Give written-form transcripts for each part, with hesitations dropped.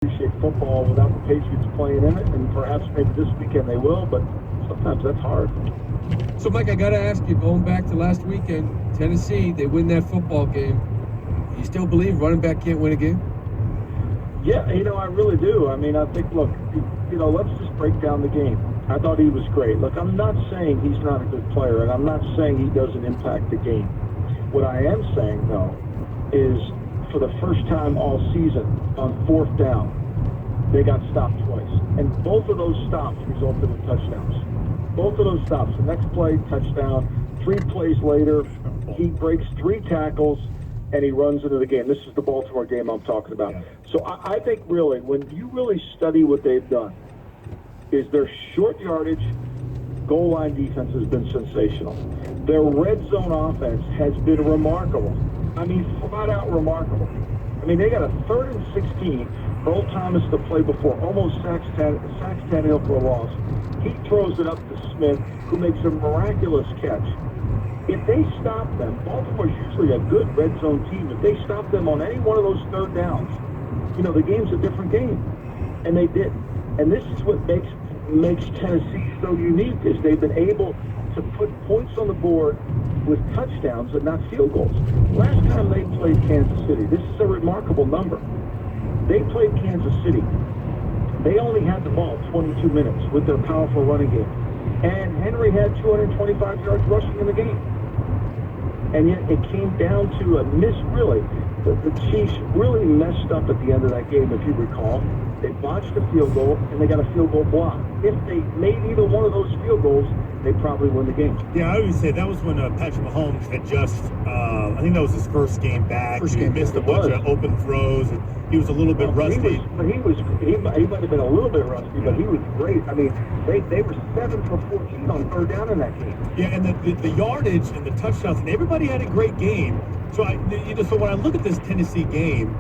appreciate football without the Patriots playing in it, and perhaps maybe this weekend they will, but sometimes that's hard. So, Mike, I got to ask you, going back to last weekend, Tennessee, they win that football game. You still believe running back can't win a game? Yeah, I really do. I mean, I think, look, let's just break down the game. I thought he was great. Look, I'm not saying he's not a good player, and I'm not saying he doesn't impact the game. What I am saying, though, is for the first time all season on fourth down, they got stopped twice. And both of those stops resulted in touchdowns. Both of those stops. The next play, touchdown. 3 plays later, he breaks 3 tackles, and he runs into the game. This is the Baltimore game I'm talking about. Yeah. So I think really, when you really study what they've done, is their short yardage, goal line defense has been sensational. Their red zone offense has been remarkable. I mean, flat out remarkable. I mean, they got a 3rd and 16. Earl Thomas, the play before, almost sacks Tannehill for a loss. He throws it up to Smith, who makes a miraculous catch. If they stop them, Baltimore's usually a good red zone team. If they stop them on any one of those third downs, the game's a different game. And they did. And this is what makes Tennessee so unique, is they've been able to put points on the board with touchdowns and not field goals. Last time they played Kansas City, this is a remarkable number. They played Kansas City. They only had the ball 22 minutes with their powerful running game. And Henry had 225 yards rushing in the game. And yet it came down to a miss, really. The Chiefs really messed up at the end of that game, if you recall. They botched a field goal, and they got a field goal block. If they made either one of those field goals, they probably win the game. Yeah, I would say that was when Patrick Mahomes had just, I think that was his first game back. He missed a bunch of open throws, and he was a little bit rusty. He might have been a little bit rusty, but he was great. I mean, they were 7 for 14 on third down in that game. Yeah, and the yardage and the touchdowns, and everybody had a great game. So so when I look at this Tennessee game,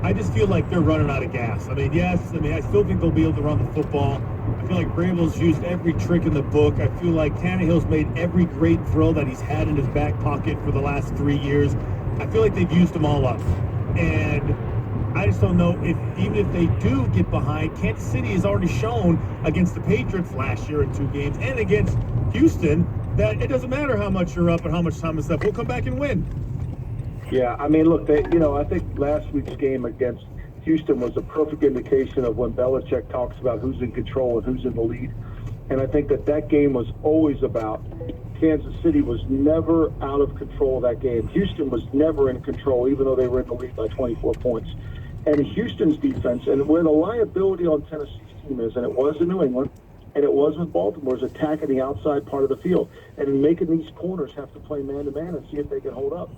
I just feel like they're running out of gas. I mean, I still think they'll be able to run the football. I feel like Vrabel's used every trick in the book. I feel like Tannehill's made every great throw that he's had in his back pocket for the last 3 years. I feel like they've used them all up. And I just don't know even if they do get behind, Kansas City has already shown against the Patriots last year in 2 games and against Houston that it doesn't matter how much you're up and how much time is left. We'll come back and win. Yeah, I mean, look, I think last week's game against Houston was a perfect indication of when Belichick talks about who's in control and who's in the lead. And I think that game was always about Kansas City was never out of control of that game. Houston was never in control, even though they were in the lead by 24 points. And Houston's defense, and where the liability on Tennessee's team is, and it was in New England, and it was with Baltimore's attacking the outside part of the field and making these corners have to play man-to-man and see if they can hold up.